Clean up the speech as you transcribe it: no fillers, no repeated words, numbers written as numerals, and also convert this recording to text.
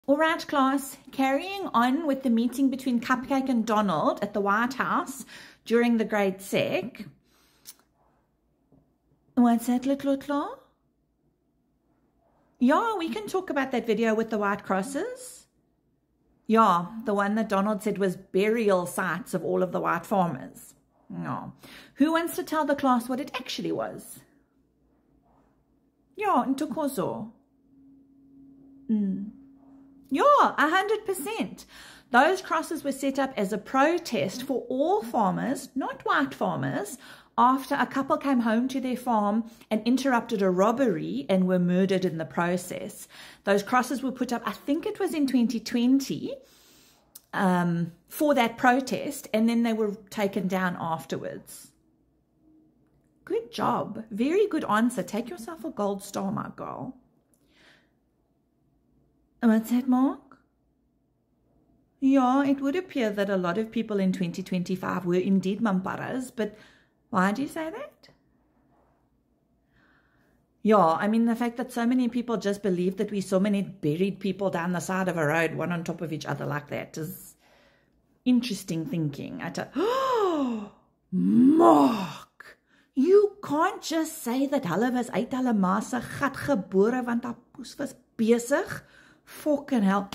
All right, class, carrying on with the meeting between Cupcake and Donald at the White House during the Great Sec. What's that, little claw? Yeah, we can talk about that video with the white crosses. Yeah, the one that Donald said was burial sites of all of the white farmers. No. Who wants to tell the class what it actually was? Yeah, Ntokozo. Yeah, 100%. Those crosses were set up as a protest for all farmers, not white farmers, after a couple came home to their farm and interrupted a robbery and were murdered in the process. Those crosses were put up, I think it was in 2020, for that protest, and then they were taken down afterwards. Good job. Very good answer. Take yourself a gold star, my girl. What's that, Mark? Yeah, it would appear that a lot of people in 2025 were indeed mamparas, but why do you say that? Yeah, I mean, the fact that so many people just believe that we saw many buried people down the side of a road, one on top of each other like that, is interesting thinking. Oh, Mark, you can't just say that hulle was uit hulle ma se gat gebore want haar poes was besig. Fucking hell.